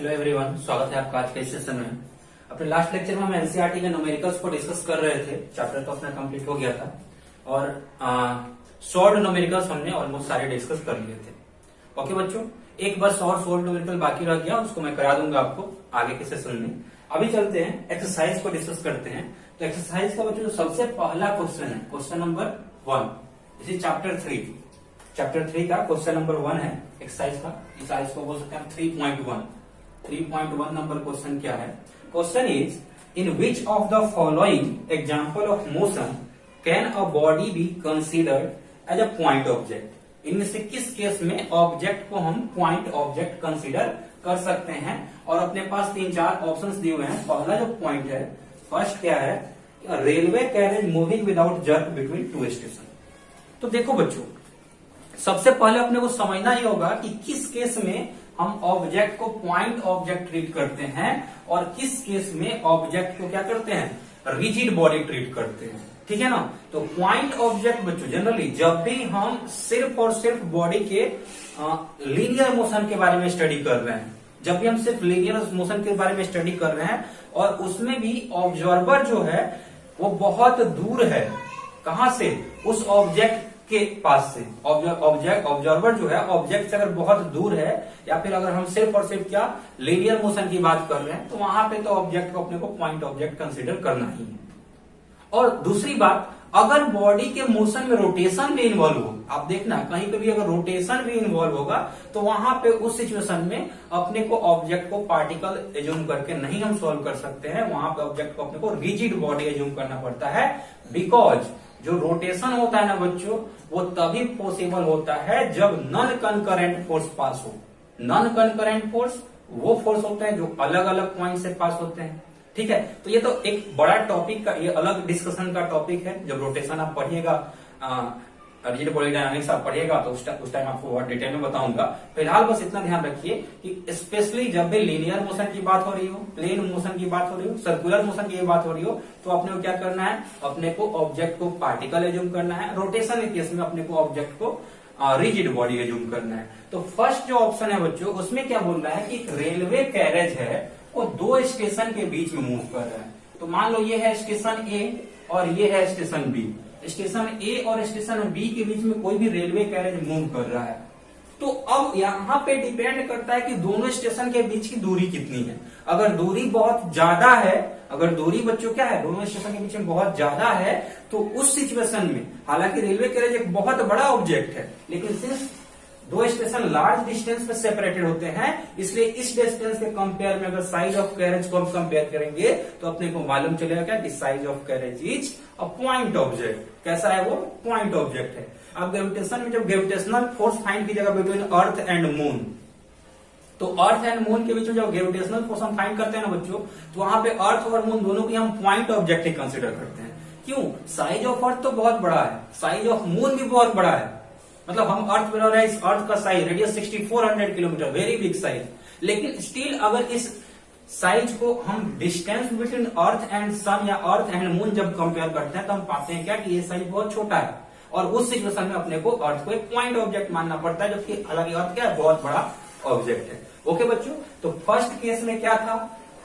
Hello everyone, स्वागत है आपका आज के इस सेशन में। अपने लास्ट लेक्चर में हम एनसीईआरटी के न्यूमेरिकल्स को डिस्कस कर रहे थे। चैप्टर तो अपना कंप्लीट हो गया था और शॉर्ट न्यूमेरिकल्स हमने ऑलमोस्ट सारे डिस्कस कर लिए थे। ओके बच्चों, एक बस और शॉर्ट न्यूमेरिकल बाकी रह गया, उसको मैं करा दूंगा आपको आगे के सेशन में। अभी चलते हैं एक्सरसाइज को डिस्कस करते हैं। तो एक्सरसाइज का बच्चों जो सबसे पहला क्वेश्चन है, क्वेश्चन नंबर 1, इसी चैप्टर 3 का क्वेश्चन नंबर 1 है एक्सरसाइज का। एक्सरसाइज को बोल सकते हैं 3.1 नंबर क्वेश्चन क्या है? Question is in which of the following example of motion can a body be considered as a point object. इनमें से किस केस में ऑब्जेक्ट को हम पॉइंट ऑब्जेक्ट कंसिडर कर सकते हैं? और अपने पास 3-4 ऑप्शंस दिए हुए हैं। पहला जो पॉइंट है, फर्स्ट क्या है? Railway carriage moving without jerk between two station. तो देखो बच्चों, सबसे पहले अपने को समझना ही होगा कि किस केस में हम ऑब्जेक्ट को पॉइंट ऑब्जेक्ट ट्रीट करते हैं और किस केस में ऑब्जेक्ट को क्या करते हैं, रिजिड बॉडी ट्रीट करते हैं। ठीक है ना? तो पॉइंट ऑब्जेक्ट बच्चों जनरली जब भी हम सिर्फ और सिर्फ बॉडी के लीनियर मोशन के बारे में स्टडी कर रहे हैं, जब भी हम सिर्फ लीनियर मोशन के बारे में स्टडी कर रहे हैं और उसमें भी ऑब्जर्वर जो है वो बहुत दूर है, कहां से? उस ऑब्जेक्ट के पास से। ऑब्जर्वर जो है ऑब्जेक्ट से अगर बहुत दूर है, या फिर अगर हम सिर्फ और सिर्फ क्या लीनियर मोशन की बात कर रहे हैं, तो वहां पे तो ऑब्जेक्ट को अपने को पॉइंट ऑब्जेक्ट कंसीडर करना ही है। और दूसरी बात, अगर बॉडी के मोशन में रोटेशन भी इन्वॉल्व हो, आप देखना कहीं पे भी अगर रोटेशन भी इन्वॉल्व होगा, तो वहां पे उस सिचुएशन में अपने को ऑब्जेक्ट को पार्टिकल एज्यूम करके नहीं हम सॉल्व कर सकते हैं। वहां पे ऑब्जेक्ट को अपने को रिजिड बॉडी एज्यूम करना पड़ता है, बिकॉज जो रोटेशन होता है ना बच्चों, वो तभी पॉसिबल होता है जब नॉन कंकरेंट फोर्स पास हो। नॉन कंकरेंट फोर्स वो फोर्स होते हैं जो अलग अलग पॉइंट से पास होते हैं। ठीक है, तो ये तो एक बड़ा टॉपिक का, ये अलग डिस्कशन का टॉपिक है। जब रोटेशन आप पढ़िएगा, रिजिड बॉडी डायनामिक्स आप पढ़िएगा, तो उस टाइम आपको और डिटेल में बताऊंगा। फिलहाल बस इतना ध्यान रखिए कि स्पेशली जब भी लीनियर मोशन की बात हो रही हो, प्लेन मोशन की बात हो रही हो, सर्कुलर मोशन की बात हो रही हो, तो अपने को क्या करना है? अपने को ऑब्जेक्ट को पार्टिकल एज्यूम करना है। रोटेशन के केस में अपने को ऑब्जेक्ट को रिजिड बॉडी एज्यूम करना है। तो फर्स्ट जो ऑप्शन है बच्चों, उसमें क्या बोल रहा है कि रेलवे कैरेज है वो 2 स्टेशन के बीच में मूव कर रहा है। तो मान लो ये है स्टेशन ए और ये है स्टेशन बी। स्टेशन ए और स्टेशन बी के बीच में कोई भी रेलवे कैरेज मूव कर रहा है। तो अब यहाँ पे डिपेंड करता है कि दोनों स्टेशन के बीच की दूरी कितनी है। अगर दूरी बहुत ज्यादा है, अगर दूरी बच्चों क्या है, दोनों स्टेशन के बीच में बहुत ज्यादा है, तो उस सिचुएशन में, हालांकि रेलवे कैरेज एक बहुत बड़ा ऑब्जेक्ट है, लेकिन सिर्फ 2 स्टेशन लार्ज डिस्टेंस पे सेपरेटेड होते हैं, इसलिए इस डिस्टेंस के कंपेयर में अगर साइज ऑफ कैरेज को हम कंपेयर करेंगे तो अपने को मालूम चलेगा क्या कि size of carriage is a point object. कैसा है वो? पॉइंट ऑब्जेक्ट है। अब ग्रेविटेशन में जब ग्रेविटेशनल फोर्स फाइंड कीजिएगा बिटवीन अर्थ एंड मून, तो अर्थ एंड मून के बीच में जब ग्रेविटेशनल फोर्स हम फाइंड करते हैं ना बच्चों, तो वहां पे अर्थ और मून दोनों की हम पॉइंट ऑब्जेक्ट ही कंसिडर करते हैं। क्यों? साइज ऑफ अर्थ तो बहुत बड़ा है, साइज ऑफ मून भी बहुत बड़ा है। मतलब हम अर्थ पे रह रहे हैं, इस अर्थ का size radius 6400 kilometre, very big size. लेकिन स्टिल अगर इस साइज को हम डिस्टेंस बिटवीन अर्थ एंड सन या अर्थ एंड मून जब कंपेयर करते हैं, तो हम पाते हैं क्या कि ये साइज बहुत छोटा है। और उस सिचुएशन में अपने को अर्थ को एक पॉइंट ऑब्जेक्ट मानना पड़ता है, जबकि हालांकि अर्थ क्या है, बहुत बड़ा ऑब्जेक्ट है। ओके बच्चों, तो फर्स्ट केस में क्या था?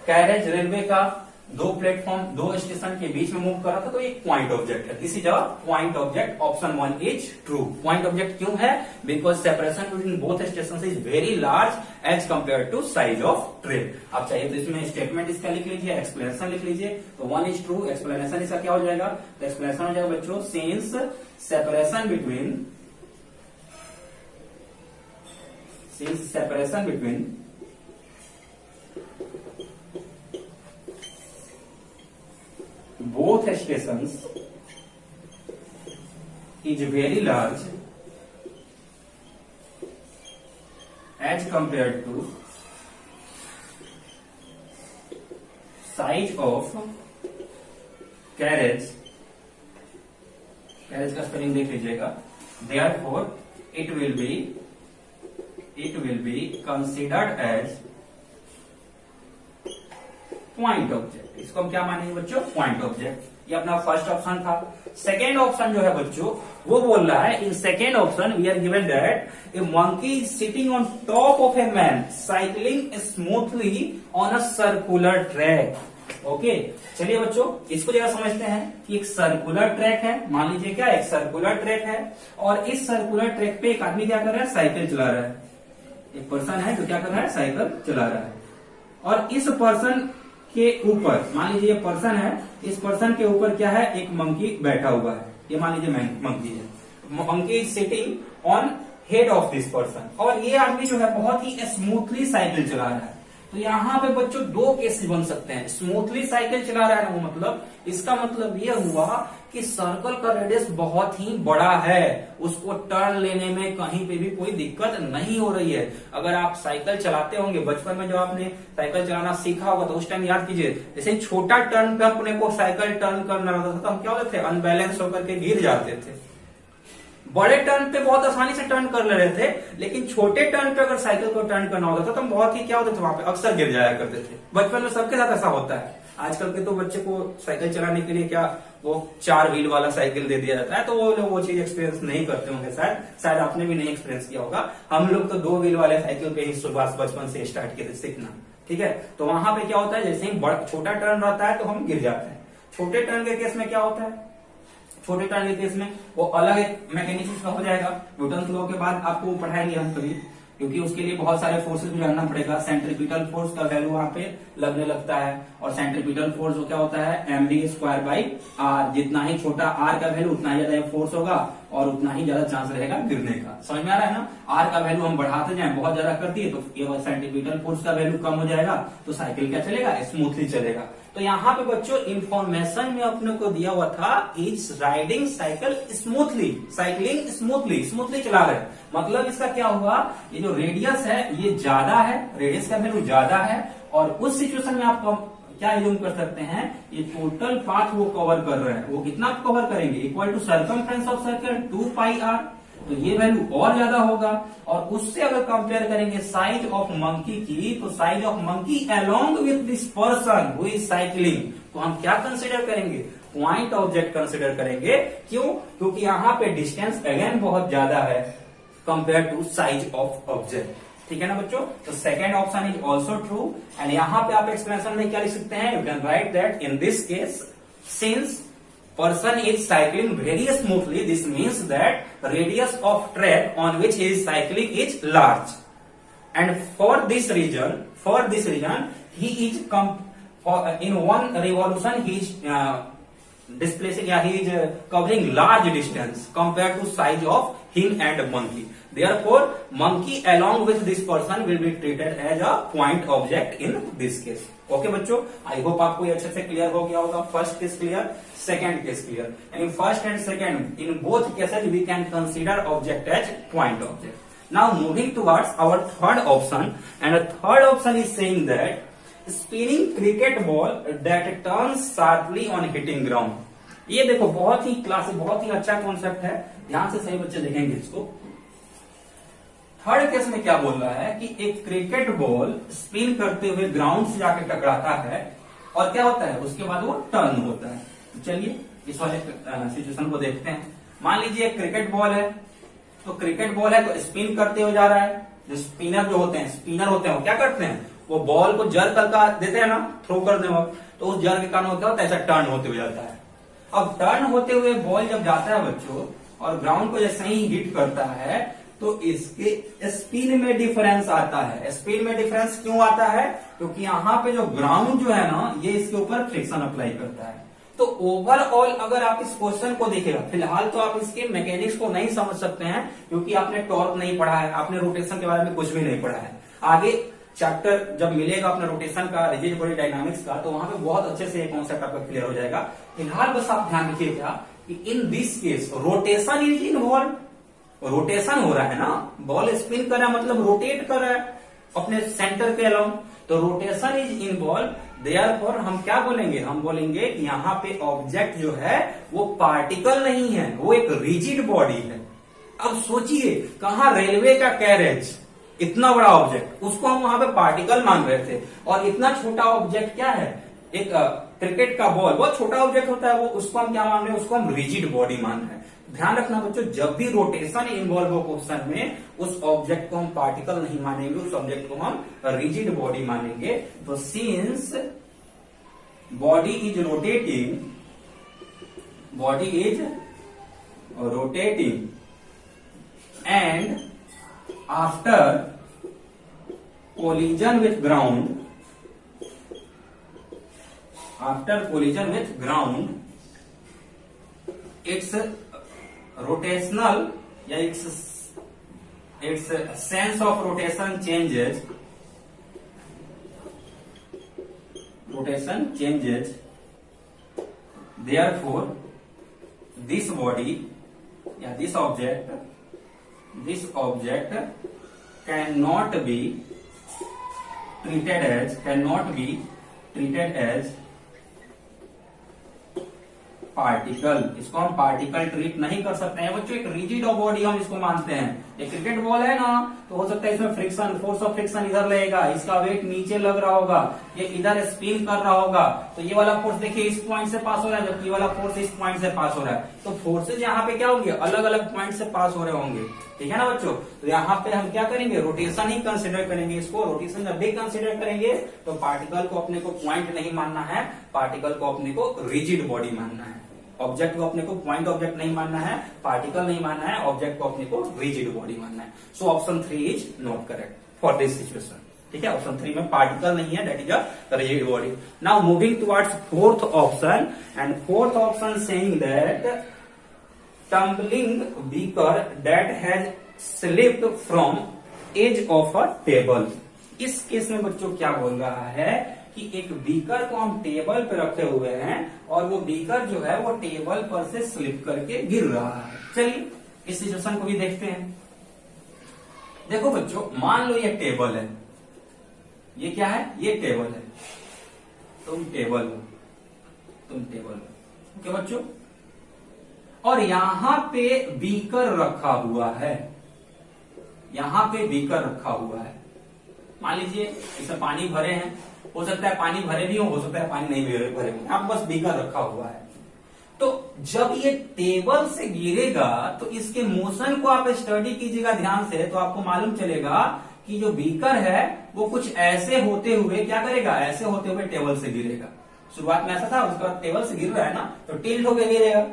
कैरेज रेलवे का 2 प्लेटफॉर्म 2 स्टेशन के बीच में मूव कर रहा था, तो एक पॉइंट ऑब्जेक्ट है। इसी जगह point object, option 1 is true. Point object क्यों है? Because separation between both station is very large as compare to size of train. आप चाहिए तो इसमें स्टेटमेंट इसका लिख लीजिए, एक्सप्लेनेशन लिख लीजिए। तो 1 इज ट्रू, एक्सप्लेनेशन इसका क्या हो जाएगा? तो एक्सप्लेनेशन हो जाएगा बच्चों, since separation between both stations is very large as compared to size of carriage का स्पेलिंग देख लीजिएगा। therefore it will be considered as point object. इसको हम क्या मानेंगे बच्चों? Point object. ये अपना फर्स्ट ऑप्शन था। सेकेंड ऑप्शन जो है बच्चों वो बोल रहा है, in second option we are given that a monkey sitting on top of a man cycling smoothly on a circular track. Okay, चलिए बच्चों इसको जरा समझते हैं कि एक सर्कुलर ट्रैक है, मान लीजिए क्या एक सर्कुलर ट्रैक है, और इस सर्कुलर ट्रैक पे एक आदमी क्या कर रहा है, साइकिल चला रहा है। एक पर्सन है जो क्या कर रहा है, साइकिल चला रहा है, और इस पर्सन के ऊपर मान लीजिए ये पर्सन है, इस पर्सन के ऊपर क्या है, एक मंकी बैठा हुआ है। ये मान लीजिए मंकी है, monkey is sitting on head of this person, और ये आदमी जो है बहुत ही स्मूथली साइकिल चला रहा है। तो यहाँ पे बच्चों दो केसेस बन सकते हैं। स्मूथली साइकिल चला रहा है वो मतलब, इसका मतलब ये हुआ कि सर्कल का रेडियस बहुत ही बड़ा है, उसको टर्न लेने में कहीं पे भी कोई दिक्कत नहीं हो रही है। अगर आप साइकिल चलाते होंगे बचपन में, जब आपने साइकिल चलाना सीखा होगा तो उस टाइम याद कीजिए, जैसे छोटा टर्न पे अपने को साइकिल टर्न करना होता था तो हम क्या होते थे, अनबैलेंस होकर के गिर जाते थे। बड़े टर्न पे बहुत आसानी से टर्न कर ले रहे थे, लेकिन छोटे टर्न पे अगर साइकिल को टर्न करना होता था तो हम बहुत ही क्या होता था, वहां पे अक्सर गिर जाया करते थे। बचपन में सबके साथ ऐसा होता है। आजकल के तो बच्चे को साइकिल चलाने के लिए क्या वो 4 व्हील वाला साइकिल दे दिया जाता है, तो वो लोग वो चीज एक्सपीरियंस नहीं करते होंगे, शायद आपने भी नहीं एक्सपीरियंस किया होगा। हम लोग तो 2 व्हील वाले साइकिल पे ही शुरुआत बचपन से स्टार्ट किए थे सीखना। ठीक है, तो वहां पे क्या होता है, जैसे ही छोटा टर्न रहता है तो हम गिर जाते हैं। छोटे टर्न के केस में क्या होता है, छोटे टर्न के केस में वो अलग एक मैकेनिज्म का हो जाएगा। न्यूटन लॉ के बाद आपको पढ़ाएंगे हम कभी, क्योंकि उसके लिए बहुत सारे फोर्सेस भी जानना पड़ेगा। सेंट्रीपिटल फोर्स का वैल्यू वहां पे लगने लगता है, और सेंट्रीपिटल फोर्स क्या होता है, mv²/r। जितना ही छोटा r का वैल्यू उतना ही ज्यादा फोर्स होगा और उतना ही ज्यादा चांस रहेगा गिरने का। समझ में आ रहा है ना, r का वैल्यू हम बढ़ाते जाए, बहुत ज्यादा कर दिए तो ये सेंट्रीपिटल फोर्स का वैल्यू कम हो जाएगा, तो साइकिल क्या चलेगा, स्मूथली चलेगा। तो यहाँ पे बच्चों इंफॉर्मेशन में अपने को दिया हुआ था, is riding cycle smoothly, cycling smoothly चला रहे। मतलब इसका क्या हुआ, ये जो रेडियस है ये ज्यादा है, रेडियस का वैल्यू ज्यादा है, और उस सिचुएशन में आप क्या एज्यूम कर सकते हैं, ये टोटल पाथ वो कवर कर रहे हैं, वो कितना कवर करेंगे, equal to circumference of circle 2πr। तो ये वैल्यू और ज्यादा होगा, और उससे अगर कंपेयर करेंगे साइज ऑफ मंकी की, तो size of monkey along with this person who is cycling, तो हम क्या कंसिडर करेंगे, पॉइंट ऑब्जेक्ट कंसिडर करेंगे। क्यों, क्योंकि यहाँ पे डिस्टेंस अगेन बहुत ज्यादा है compare to size of object. ठीक है ना बच्चों, तो second option is also true. And यहाँ पे आप एक्सप्लेनेशन में क्या लिख सकते हैं, you can write that in this case since person is cycling very smoothly, this means that radius of track on which he is cycling is large, and for this reason he is in one revolution he is displacing, he is covering large distance compared to size of him and monkey. Therefore monkey along with this person will be treated as a point object in this case. Okay बच्चों, I hope आपको ये अच्छे से clear हो गया होगा। First case clear, second case clear, यानी first and second in both cases we can consider object as point object. Now moving towards our third option, and third option is saying that spinning cricket ball that turns sharply on hitting ground. ये देखो बहुत ही classic, बहुत ही अच्छा concept है, ध्यान से सही बच्चे देखेंगे इसको। थर्ड केस में क्या बोल रहा है कि एक क्रिकेट बॉल स्पिन करते हुए ग्राउंड से जाकर टकराता है, और क्या होता है उसके बाद वो टर्न होता है। तो चलिए इस वाले सिचुएशन को देखते हैं। मान लीजिए एक क्रिकेट बॉल है, तो क्रिकेट बॉल है तो स्पिन करते हुए जा रहा है। जो स्पिनर होते हैं वो क्या करते हैं, वो बॉल को जर्क करके देते हैं ना, थ्रो करने वक्त, तो उस जर्क के कारण क्या होता है, ऐसा टर्न होते हुए जाता है। अब टर्न होते हुए बॉल जब जाता है बच्चों, और ग्राउंड को जैसे ही हिट करता है, तो इसके स्पिन में डिफरेंस आता है। स्पिन में डिफरेंस क्यों आता है, क्योंकि यहाँ पे जो ग्राउंड जो है ना, ये इसके ऊपर फ्रिक्शन अप्लाई करता है। तो ओवरऑल अगर आप इस क्वेश्चन को देखेगा, फिलहाल तो आप इसके मैकेनिक्स को नहीं समझ सकते हैं, क्योंकि आपने टॉर्क नहीं पढ़ा है, आपने रोटेशन के बारे में कुछ भी नहीं पढ़ा है। आगे चैप्टर जब मिलेगा अपने रोटेशन का, रिजिड बॉडी डायनामिक्स का, तो वहां पे बहुत अच्छे से ये कॉन्सेप्ट आपका क्लियर हो जाएगा। फिलहाल बस आप ध्यान रखिएगा कि इन this case rotation is involve, rotation हो रहा है ना, बॉल स्पिन कर रहा है मतलब रोटेट कर रहा है अपने सेंटर के अलोंग, तो रोटेशन इज इन्वॉल्व। देयरफॉर हम क्या बोलेंगे, हम बोलेंगे कि यहाँ पे ऑब्जेक्ट जो है वो पार्टिकल नहीं है, वो एक रिजिड बॉडी है। अब सोचिए, कहाँ रेलवे का कैरेज, इतना बड़ा ऑब्जेक्ट, उसको हम वहां पे पार्टिकल मान रहे थे, और इतना छोटा ऑब्जेक्ट क्या है, एक क्रिकेट का बॉल बहुत छोटा ऑब्जेक्ट होता है, वो उसको हम क्या मान रहे हैं, उसको हम रिजिड बॉडी मान रहे हैं। ध्यान रखना बच्चों, जब भी रोटेशन इन्वॉल्व हो क्वेश्चन में, उस ऑब्जेक्ट को हम पार्टिकल नहीं मानेंगे, उस ऑब्जेक्ट को हम रिजिड बॉडी मानेंगे। तो since body is rotating, body is rotating and after collision with ground, after collision with ground, its rotational या its sense of rotation changes, rotation changes, therefore this body या this object cannot be treated as particle. इसको हम particle treat नहीं कर सकते हैं बच्चों, एक रिजिड बॉडी हम इसको मानते हैं। ये क्रिकेट बॉल है ना, तो हो सकता है इसमें फ्रिक्शन, फोर्स ऑफ फ्रिक्शन इधर लगेगा, इसका वेट नीचे लग रहा होगा, ये इधर स्पिन कर रहा होगा, तो ये वाला फोर्स देखिए इस पॉइंट से पास हो रहा है, जबकि ये वाला फोर्स इस पॉइंट से पास हो रहा है। तो फोर्सेज यहाँ पे क्या होंगे, अलग अलग पॉइंट से पास हो रहे होंगे, ठीक है ना बच्चों। तो यहाँ पे हम क्या करेंगे, रोटेशन ही कंसिडर करेंगे इसको। रोटेशन जब भी कंसिडर करेंगे तो पार्टिकल को अपने को पॉइंट नहीं मानना है, पार्टिकल को अपने को रिजिड बॉडी मानना है। ऑब्जेक्ट को अपने को पॉइंट ऑब्जेक्ट नहीं मानना है, पार्टिकल नहीं मानना है, ऑब्जेक्ट को अपने को रिजिड बॉडी मानना है। So option 3 is not correct for this situation, ठीक है। ऑप्शन 3 में पार्टिकल नहीं है, that is a rigid body. Now moving towards fourth option, and fourth option saying that tumbling beaker that has slipped from edge of a table। इस case में बच्चों क्या बोल रहा है कि एक बीकर को हम टेबल पे रखे हुए हैं और वो बीकर जो है वो टेबल पर से स्लिप करके गिर रहा है। चलिए इस सिचुएशन को भी देखते हैं। देखो बच्चों, मान लो ये टेबल है, ये क्या है, ये टेबल है, तुम टेबल हो, ओके बच्चों। और यहां पे बीकर रखा हुआ है, यहां पे बीकर रखा हुआ है। मान लीजिए इसमें पानी भरे हैं, हो सकता है पानी भरे भी हो सकता है पानी नहीं भरे हो, यहाँ बस बीकर रखा हुआ है। तो जब ये टेबल से गिरेगा तो इसके मोशन को आप स्टडी कीजिएगा ध्यान से, तो आपको मालूम चलेगा कि जो बीकर है वो कुछ ऐसे होते हुए क्या करेगा, ऐसे होते हुए टेबल से गिरेगा। शुरुआत में ऐसा था, उसका टेबल से गिर रहा है ना, तो टिल्ट होके गिरेगा।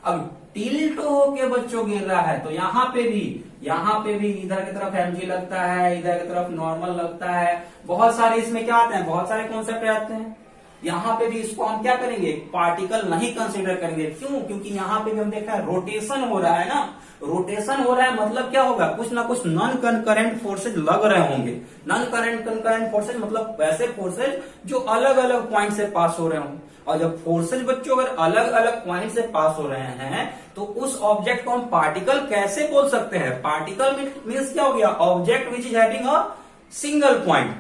अब टिल्ट होके बच्चों गिर रहा है तो यहाँ पे भी इधर की तरफ एमजी लगता है, इधर की तरफ नॉर्मल लगता है, बहुत सारे इसमें क्या आते हैं, बहुत सारे कॉन्सेप्ट आते हैं। यहाँ पे भी इसको हम क्या करेंगे, पार्टिकल नहीं कंसीडर करेंगे। क्यों? क्योंकि यहाँ पे भी हम देखा है रोटेशन हो रहा है ना, रोटेशन हो रहा है मतलब क्या होगा, कुछ ना कुछ नॉन कंकरेंट फोर्सेज लग रहे होंगे। नॉन कंकरेंट फोर्सेज मतलब वैसे फोर्सेज जो अलग अलग पॉइंट से पास हो रहे हों। और जब फोर्सेज बच्चों अगर अलग अलग पॉइंट से पास हो रहे हैं तो उस ऑब्जेक्ट को हम पार्टिकल कैसे बोल सकते हैं। पार्टिकल मीन्स क्या हो गया, object which is having a single point.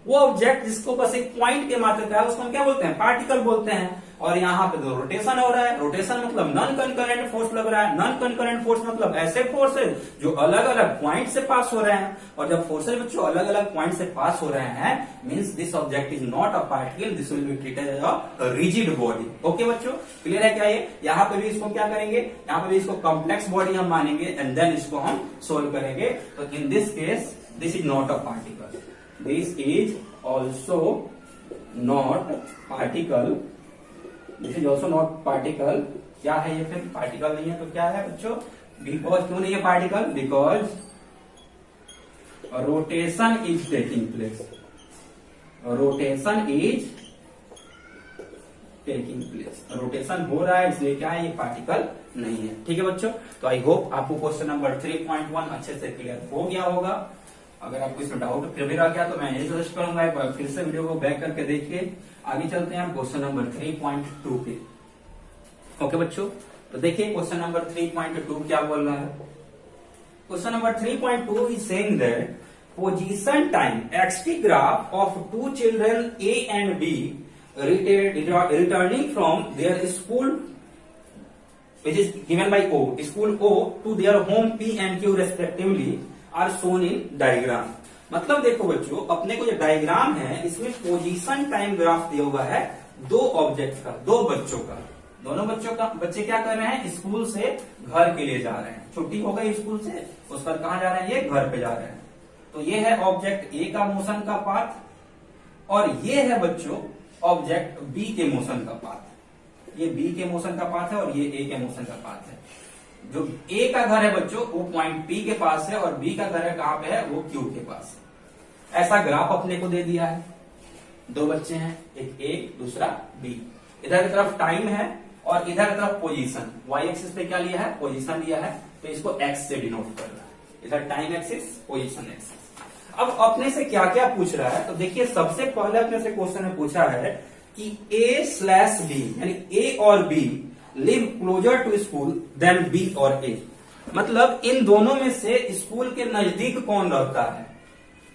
वो ऑब्जेक्ट जिसको बस एक पॉइंट के मात्र है उसको हम क्या बोलते हैं, पार्टिकल बोलते हैं। और यहाँ पे तो रोटेशन हो रहा है, रोटेशन मतलब नॉन कंकरेंट फोर्स लग रहा है, नॉन कंकरेंट फोर्स मतलब ऐसे फोर्सेज जो अलग अलग पॉइंट से पास हो रहे हैं। और जब फोर्सेज बच्चों अलग अलग पॉइंट से पास हो रहे हैं means this object is not a particle, this will be treated as a rigid body. Okay बच्चों, क्लियर है क्या ये। यहाँ पे भी इसको क्या करेंगे, यहाँ पे भी इसको कॉम्प्लेक्स बॉडी हम मानेंगे एंड देन इसको हम सोल्व करेंगे। तो इन this case this is not a particle, this is also not particle, this is also not particle. क्या है ये फिर, पार्टिकल नहीं है तो क्या है बच्चों, बिकॉज क्यों नहीं है particle, because rotation is taking place, rotation is taking place, rotation हो रहा है इसलिए क्या है, ये पार्टिकल नहीं है। ठीक है बच्चों, तो आई होप आपको क्वेश्चन नंबर 3.1 अच्छे से क्लियर हो गया होगा। अगर आपको इसमें डाउट फिर भी रह गया तो मैं ये सजेस्ट करूंगा एक बार फिर से वीडियो को बैक करके देखिए। आगे चलते हैं हम क्वेश्चन नंबर 3.2 पे। ओके बच्चों, तो देखिए क्वेश्चन नंबर 3.2 क्या बोल रहा है। Question number 3.2 is saying that position time x t graph of 2 children A and B returning from their school which is given by O, school O to their home P and Q respectively are shown in diagram. मतलब देखो बच्चों, अपने को जो diagram है इसमें position time graph दिया हुआ है दो ऑब्जेक्ट का, दो बच्चों का, दोनों बच्चे क्या कर रहे हैं, स्कूल से घर के लिए जा रहे हैं। छुट्टी हो गई स्कूल से, उस पर कहां जा रहे हैं, ये घर पे जा रहे हैं। तो ये है ऑब्जेक्ट ए का मोशन का पाथ, और ये है बच्चों ऑब्जेक्ट बी के मोशन का पाथ। ये बी के मोशन का पाथ है और ये ए के मोशन का पाथ है। जो ए का घर है बच्चों वो पॉइंट पी के पास है, और बी का घर है कहां पे है, वो क्यू के पास है। ऐसा ग्राफ अपने को दे दिया है। दो बच्चे हैं, एक ए दूसरा बी। इधर की तरफ टाइम है और इधर की तरफ पोजीशन। वाई एक्सिस पे क्या लिया है, पोजीशन लिया है, तो इसको एक्स से डिनोट कर रहा है। इधर टाइम एक्सिस, पोजीशन एक्सिस। अब अपने से क्या क्या पूछ रहा है, तो देखिए सबसे पहले अपने से क्वेश्चन में पूछा है कि ए स्लैश बी, यानी ए और B live closer to school than B और ए। मतलब इन दोनों में से स्कूल के नजदीक कौन रहता है।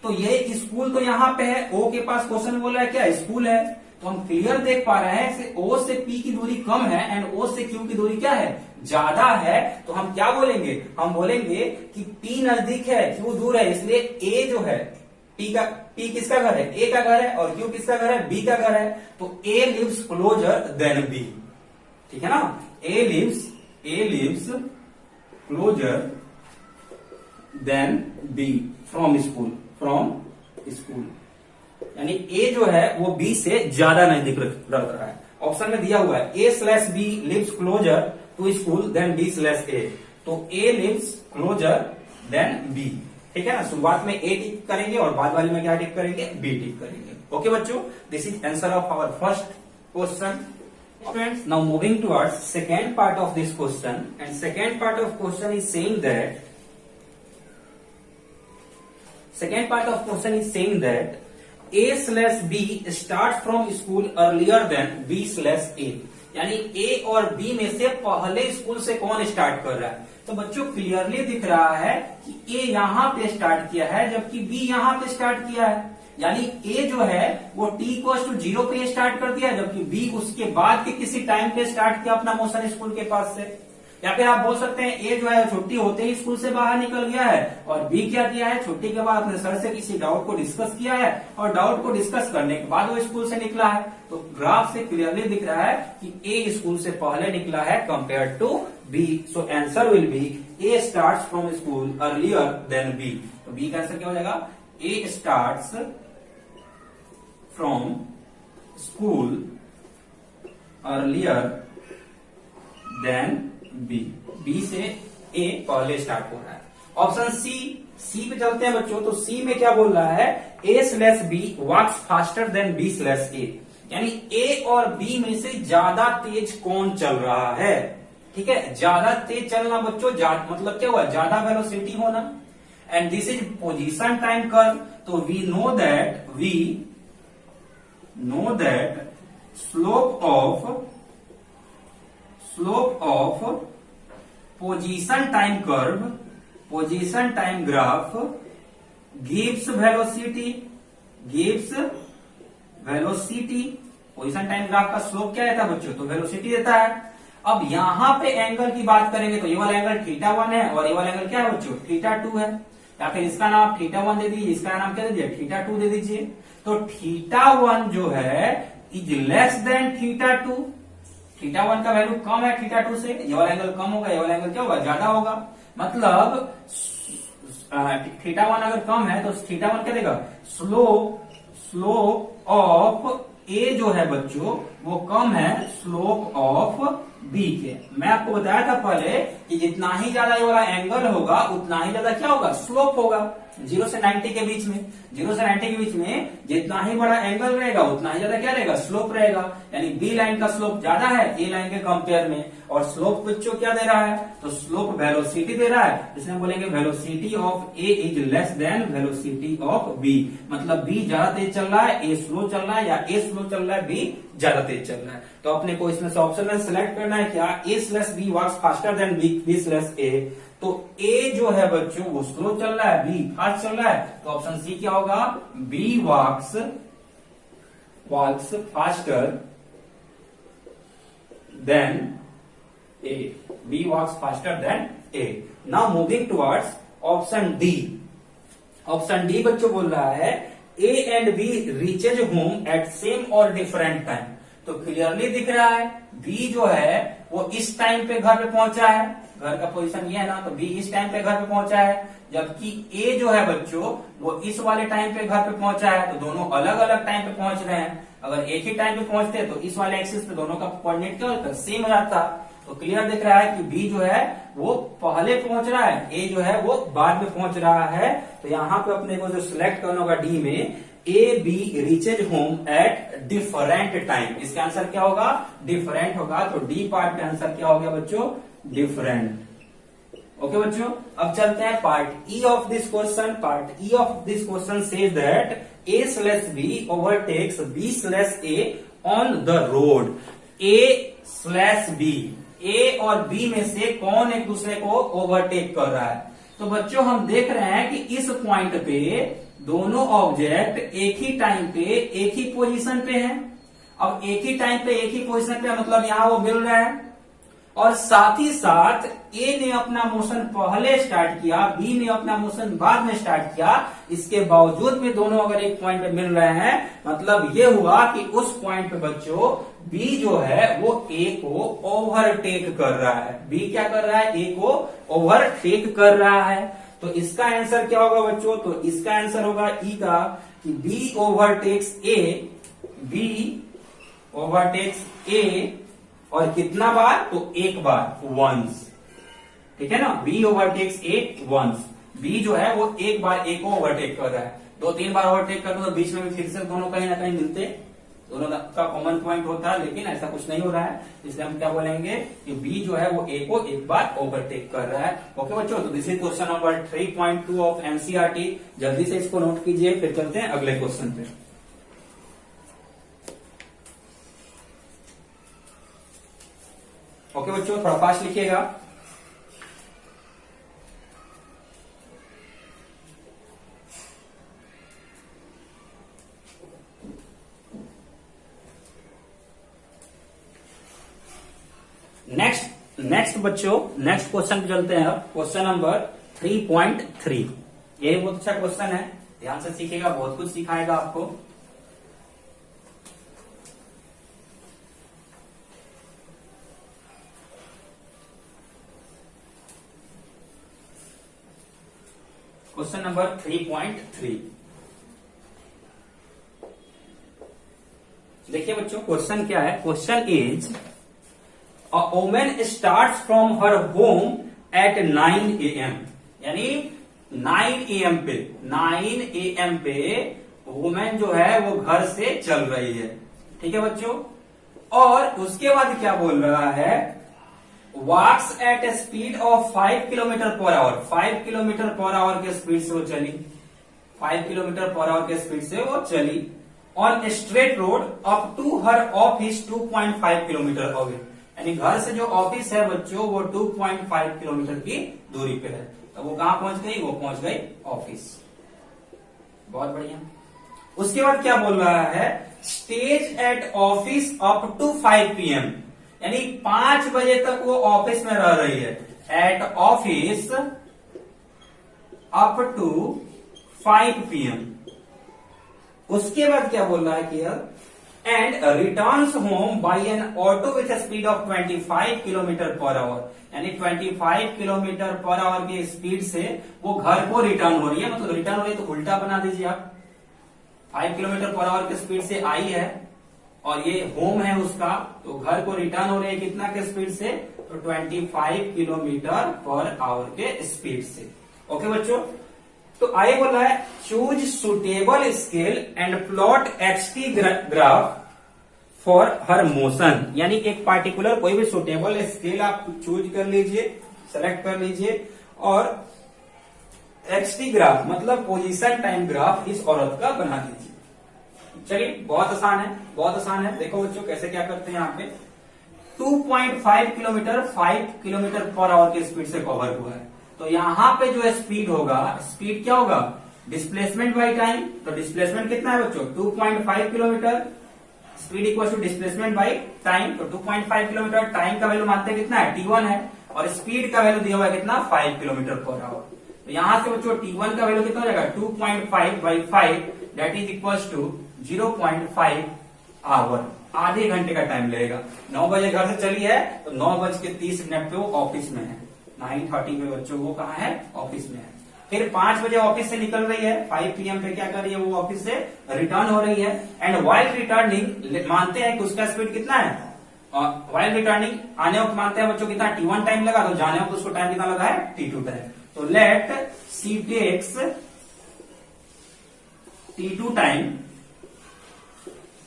तो ये स्कूल तो यहाँ पे है, ओ के पास क्वेश्चन बोल रहा है क्या, स्कूल है। तो हम क्लियर देख पा रहे हैं ओ से पी की दूरी कम है एंड ओ से क्यू की दूरी क्या है, ज्यादा है। तो हम क्या बोलेंगे, हम बोलेंगे कि पी नजदीक है, क्यू दूर है, इसलिए ए जो है, पी किसका घर है, ए का घर है, और क्यू किसका घर है, बी का घर है। तो A lives closer than B, ठीक है ना। A lives closer than B from school, यानी ए जो है वो बी से ज्यादा नजदीक रख रहा है। ऑप्शन में दिया हुआ है A slash B lives closer to school than B slash A. तो A lives closer than B, ठीक है ना। शुरुआत में ए टिक करेंगे और बाद वाले में क्या टिक करेंगे, बी टिक करेंगे। ओके बच्चों, this is answer of our first question. Friends, now moving towards second part of this question, and second part of question is saying that A slash B start from school earlier than B slash A, यानी A और B में से पहले school से कौन start कर रहा है। तो बच्चों क्लियरली दिख रहा है कि A यहाँ पे स्टार्ट किया है जबकि B यहाँ पे स्टार्ट किया है। यानी ए जो है वो t=0 पे स्टार्ट कर दिया, जबकि बी उसके बाद के किसी टाइम पे स्टार्ट किया अपना मोशन स्कूल के पास से। या फिर आप बोल सकते हैं ए जो है छुट्टी होते ही स्कूल से बाहर निकल गया है, और बी क्या किया है, छुट्टी के बाद अपने सर से किसी डाउट को डिस्कस किया है, और डाउट को डिस्कस करने के बाद वो स्कूल से निकला है। तो ग्राफ से क्लियरली दिख रहा है कि ए स्कूल से पहले निकला है compare to B. So answer will be A starts from school earlier than B. तो बी का आंसर क्या हो जाएगा, A starts from school earlier than B। B से A पहले स्टार्ट हो रहा है। ऑप्शन सी पे चलते हैं बच्चों। तो सी में क्या बोल रहा है, A slash B walks faster than B slash A, यानी A और B में से ज्यादा तेज कौन चल रहा है। ठीक है, ज्यादा तेज चलना बच्चों मतलब क्या हुआ, ज्यादा वेलोसिटी होना। And this is position time curve. तो we know that slope of position time graph gives velocity। Position time graph का स्लोप क्या रहता है बच्चों, तो वेलोसिटी देता है। अब यहां पे एंगल की बात करेंगे तो ये वाला एंगल θ1 है और ये वाला एंगल क्या है बच्चों, θ2 है। या फिर इसका नाम θ1 दे दीजिए, इसका नाम क्या दे दीजिए, θ2 दे दीजिए। तो θ1 जो है इज लेस देन θ2। θ1 का वैल्यू कम है θ2 से, ये वाला एंगल कम होगा, ये वाला एंगल क्या होगा, ज्यादा होगा। मतलब θ1 अगर कम है तो θ1 क्या देगा, स्लोप ऑफ ए जो है बच्चों वो कम है स्लोप ऑफ बी के। मैं आपको बताया था पहले कि जितना ही ज्यादा ये वाला एंगल होगा उतना ही ज्यादा क्या होगा, स्लोप होगा। 0 से 90 के बीच में, 0 से 90 के बीच में जितना ही बड़ा एंगल रहेगा उतना ही ज्यादा क्या रहेगा, स्लोप रहेगा। यानी बी लाइन का स्लोप ज्यादा है ए लाइन के कंपेयर में। और स्लोप बच्चों क्या दे रहा है, तो स्लोप वेलोसिटी दे रहा है, इसमें बोलेंगे velocity of A is less than velocity of B. मतलब बी ज्यादा तेज चल रहा है, ए स्लो चल रहा है, या ए स्लो चल रहा है, बी ज्यादा तेज चल रहा है। तो अपने को इसमें से ऑप्शन में सिलेक्ट करना है क्या, A slash B works faster than B slash A. तो ए जो है बच्चों वो स्लो चल रहा है, बी फास्ट चल रहा है। तो ऑप्शन सी क्या होगा, B works faster than A। B walks faster than A। Now moving towards option D। Option D बच्चों बोल रहा है A and B reaches home at same or different time। तो क्लियरली दिख रहा है बी जो है वो इस टाइम पे घर पे पहुंचा है, घर का पोजीशन ये है ना, तो बी इस टाइम पे घर पे पहुंचा है, जबकि ए जो है बच्चों वो इस वाले टाइम पे घर पे पहुंचा है। तो दोनों अलग अलग टाइम पे पहुंच रहे हैं। अगर एक ही टाइम पे पहुंचते तो इस वाले एक्सिस पे दोनों का कोऑर्डिनेट क्या होता है, सेम हो जाता। तो क्लियर दिख रहा है कि बी जो है वो पहले पहुंच रहा है, ए जो है वो बाद में पहुंच रहा है। तो यहाँ पे अपने को जो सिलेक्ट करना होगा डी में, A B reaches home at different time. इसका आंसर क्या होगा, डिफरेंट होगा। तो डी पार्ट का आंसर क्या हो गया बच्चों, डिफरेंट। ओके बच्चों, अब चलते हैं part E of this question. Part E of this question says that A slash B overtakes B slash A on the road. A slash B, A और बी में से कौन एक दूसरे को ओवरटेक कर रहा है। तो बच्चों हम देख रहे हैं कि इस पॉइंट पे दोनों ऑब्जेक्ट एक ही टाइम पे एक ही पोजीशन पे हैं। अब एक ही टाइम पे एक ही पोजीशन पे मतलब यहां वो मिल रहा है, और साथ ही साथ ए ने अपना मोशन पहले स्टार्ट किया, बी ने अपना मोशन बाद में स्टार्ट किया। इसके बावजूद भी दोनों अगर एक पॉइंट पे मिल रहे हैं, मतलब ये हुआ कि उस पॉइंट पे बच्चों बी जो है वो ए को ओवरटेक कर रहा है। बी क्या कर रहा है, ए को ओवरटेक कर रहा है। तो इसका आंसर क्या होगा बच्चों, तो इसका आंसर होगा ई का कि बी ओवरटेक्स ए, बी ओवरटेक्स ए, और कितना बार, तो एक बार, वंस। ठीक है ना, बी ओवरटेक्स ए वंस। बी जो है वो एक बार ए को ओवरटेक कर रहा है। 2-3 बार ओवरटेक कर तो बीच में भी फिर से दोनों कहीं ना कहीं मिलते, दोनों का कॉमन पॉइंट होता है, लेकिन ऐसा कुछ नहीं हो रहा है। इसलिए हम क्या बोलेंगे कि बी जो है वो ए को एक बार ओवरटेक कर रहा है। ओके बच्चों, तो this is question number 3.2 of NCERT. जल्दी से इसको नोट कीजिए, फिर चलते हैं अगले क्वेश्चन पे। ओके बच्चों, थोड़ा फास्ट लिखिएगा। नेक्स्ट बच्चों, नेक्स्ट क्वेश्चन पे चलते हैं। अब क्वेश्चन नंबर 3.3। ये बहुत अच्छा क्वेश्चन है, ध्यान से सीखिएगा, बहुत कुछ सिखाएगा आपको। क्वेश्चन नंबर 3.3 देखिए बच्चों, क्वेश्चन क्या है। Question is a women starts from her home at 9 AM, यानी 9 AM पे वुमेन जो है वो घर से चल रही है। ठीक है बच्चों, और उसके बाद क्या बोल रहा है, walks at a speed of 5 kilometre per hour. 5 kilometre per hour के स्पीड से वो चली, 5 किलोमीटर पर आवर के स्पीड से वो चली on straight road up to her office 2.5 kilometre away. यानी घर से जो ऑफिस है बच्चों वो 2.5 किलोमीटर की दूरी पे है। तो वो कहां पहुंच गई, वो पहुंच गई ऑफिस। बहुत बढ़िया। उसके बाद क्या बोल रहा है, stays at office up to 5 PM, यानी 5 बजे तक वो ऑफिस में रह रही है। At office up to 5 PM। उसके बाद क्या बोल रहा है कि and returns home by an auto with speed of 25 kilometre per hour, यानी 25 किलोमीटर पर आवर की स्पीड से वो घर को रिटर्न हो रही है। मतलब रिटर्न हो रही है तो उल्टा बना दीजिए आप, 5 किलोमीटर पर आवर की स्पीड से आई है और ये होम है उसका, तो घर को रिटर्न हो रही है कितना के स्पीड से, तो 25 किलोमीटर पर आवर के स्पीड से। ओके बच्चों, तो आगे बोल रहा है choose suitable scale and plot XT graph for her motion, यानी एक पार्टिकुलर कोई भी सुटेबल स्केल आप चूज कर लीजिए, सेलेक्ट कर लीजिए, और XT ग्राफ मतलब पोजीशन टाइम ग्राफ इस औरत का बना दीजिए। चलिए, बहुत आसान है, बहुत आसान है। देखो बच्चों कैसे क्या करते हैं। यहाँ पे 2.5 किलोमीटर 5 किलोमीटर पर आवर की स्पीड से कवर हुआ है। तो यहाँ पे जो स्पीड होगा, स्पीड क्या होगा, डिस्प्लेसमेंट बाई टाइम। तो डिस्प्लेसमेंट कितना है बच्चों, 2.5 kilometre, speed equal to displacement by time. तो 2.5 किलोमीटर, टाइम का वैल्यू मानते हैं कितना है, T1 है, और स्पीड का वैल्यू दिया हुआ है कितना, 5 किलोमीटर पर आवर। तो यहां से बच्चों T1 का वैल्यू कितना हो जाएगा, 2.5 by 5, that is equal to 0.5 hour, आधे घंटे का टाइम लगेगा। 9 बजे घर से चली है तो 9:30 पे वो ऑफिस में है। 9:30 पे बच्चों वो कहाँ है, ऑफिस में है। फिर 5 बजे ऑफिस से निकल रही है, 5 PM पे क्या कर रही है वो ऑफिस से रिटर्न हो रही है। एंड वाइल रिटर्निंग मानते हैं कि उसका स्पीड कितना है, वाइल रिटर्निंग आने वक्त मानते हैं बच्चों कितना T1 टाइम लगा, तो जाने वक्त उसको टाइम कितना लगा है, T2 टाइम। तो let see takes T2 time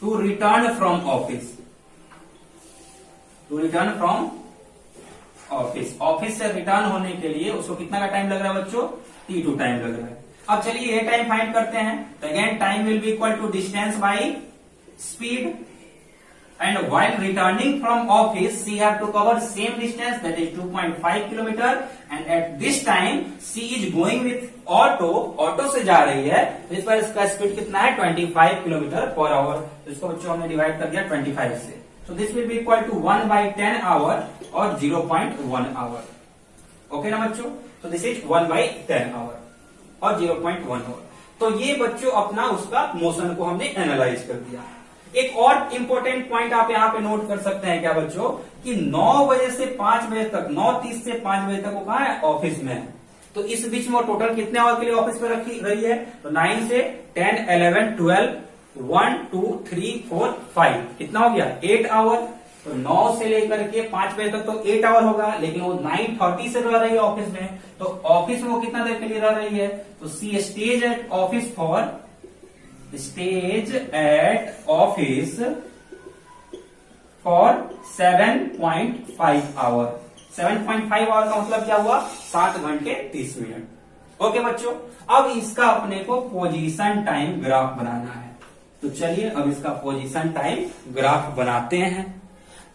to return from office, to return from office. Office से रिटर्न होने के लिए उसको कितना का टाइम लग रहा है बच्चों, T2 टाइम लग रहा है। अब चलिए ये टाइम फाइंड करते हैं। तो again time will be equal to distance by speed, and while returning from office she have to cover same distance, that is 2.5 kilometer, and at this time she is going with auto से जा रही है, तो इस पर इसका speed कितना है 25 किलोमीटर पर आवर। तो इसको बच्चों हमने डिवाइड कर दिया 25 से, तो this will be equal to 1/10 hour और 0.1 आवर। ओके ना बच्चों, तो दिस इज 1/10 आवर और 0.1 आवर। तो ये बच्चों अपना उसका मोशन को हमने एनालाइज कर दिया। एक और इंपॉर्टेंट पॉइंट आप यहाँ पे नोट कर सकते हैं क्या बच्चों, कि 9 बजे से 5 बजे तक, 9:30 से 5 बजे तक वो कहाँ है, ऑफिस में है। तो इस बीच में वो टोटल कितने आवर के लिए ऑफिस में रखी रही है, तो 9 से 10, 11, 12, 1, 2, 3, 4, 5 कितना हो गया, 8 आवर। तो 9 से लेकर के 5 बजे तक तो 8 आवर होगा, लेकिन वो 9:30 से रह रही है ऑफिस में। तो ऑफिस में वो कितना देर के लिए रह रही है, तो C stays at office for, stays at office for 7.5 hour. 7.5 hour का मतलब क्या हुआ, 7 घंटे 30 मिनट। ओके बच्चों, अब इसका अपने को पोजीशन टाइम ग्राफ बनाना है। तो चलिए अब इसका पोजीशन टाइम ग्राफ बनाते हैं।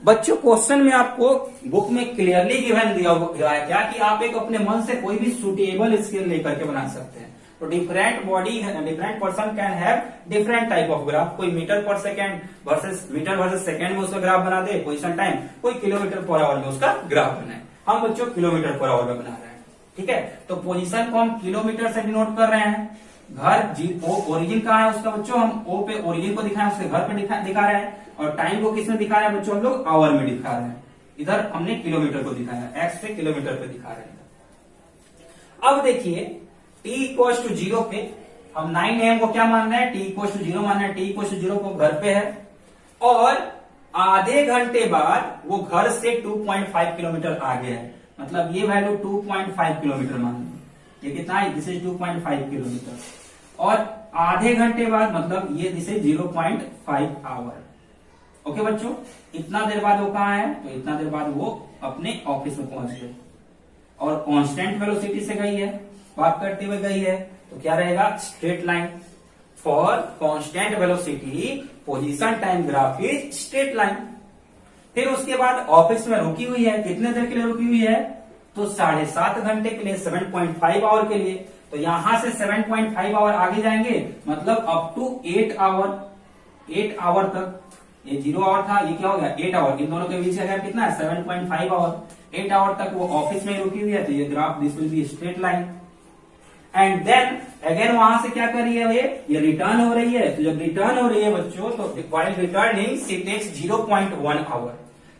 बच्चों क्वेश्चन में आपको बुक में क्लियरली गिवन दिया गया है क्या, कि आप एक अपने मन से कोई भी सुटेबल स्केल लेकर के बना सकते हैं। तो different body, different person can have different type of graph. कोई मीटर पर सेकेंड वर्सेस सेकेंड में उसका ग्राफ बना दे पोजीशन टाइम, कोई किलोमीटर पर आवर में उसका ग्राफ बनाए। हम बच्चों किलोमीटर पर आवर में बना रहे हैं, ठीक है। तो पोजीशन को हम किलोमीटर से डिनोट कर रहे हैं। घर ओरिजिन कहाँ है उसका बच्चों, हम ओ पे ओरिजिन को दिखाएं, उसके घर पे दिखा रहे हैं। और टाइम को किसमें दिखा रहे हैं बच्चों, हम लोग आवर में दिखा रहे हैं। इधर हमने किलोमीटर को दिखाया, एक्स पे किलोमीटर पे दिखा रहे हैं। अब देखिए t इक्वल टू 0 पे हम 9 AM को क्या मान रहे हैं, t इक्वल टू 0 मान रहे हैं। t इक्वल टू 0 को घर पे है, और आधे घंटे बाद वो घर से 2.5 किलोमीटर आगे है। मतलब ये वैल्यू 2.5 किलोमीटर मान लो, ये कितना है, दिस इज 2.5 किलोमीटर। और आधे घंटे बाद मतलब ये दिस इज 0.5 आवर। ओके बच्चों, इतना देर बाद वो कहाँ है, तो इतना देर बाद वो अपने ऑफिस में पहुंच गए और कांस्टेंट वेलोसिटी से गई है, बात करते हुए गई है। तो क्या रहेगा, straight line. For constant velocity position time graph is straight line. फिर उसके बाद ऑफिस में रुकी हुई है, कितने देर के लिए रुकी हुई है, तो 7.5 घंटे के लिए, 7.5 आवर के लिए। तो यहां से 7.5 आवर आगे जाएंगे, मतलब अप टू 8 आवर, 8 आवर तक। ये 0 आवर था, ये क्या हो गया 8 आवर। इन दोनों के बीच का गैप कितना है, 7.5 आवर। 8 आवर तक वो ऑफिस में रुकी हुई है, तो ये graph this will be straight line. And then again वहां से क्या कर रही है, ये रिटर्न हो रही है। तो जब रिटर्न हो रही है बच्चों, तो while returning she takes 0.1 hour.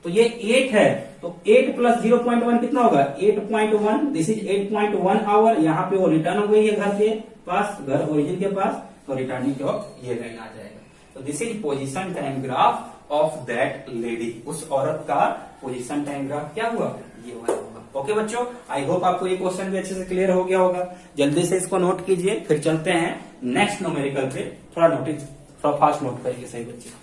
तो ये 8 है, तो 8 प्लस 0.1 कितना होगा, 8.1। This is 8.1 hour. यहाँ पे वो रिटर्न हो गई है घर के पास, घर ओरिजिन के पास। तो रिटर्निंग के वक्त ये लाइन आ जाएगा। तो this is position time graph of that lady. उस औरत का पोजीशन टाइम ग्राफ क्या हुआ, ये वाला होगा। ओके बच्चों, आई होप आपको ये क्वेश्चन भी अच्छे से क्लियर हो गया होगा। जल्दी से इसको नोट कीजिए, फिर चलते हैं नेक्स्ट न्यूमेरिकल पे। थोड़ा फास्ट नोट करिए सही बच्चे।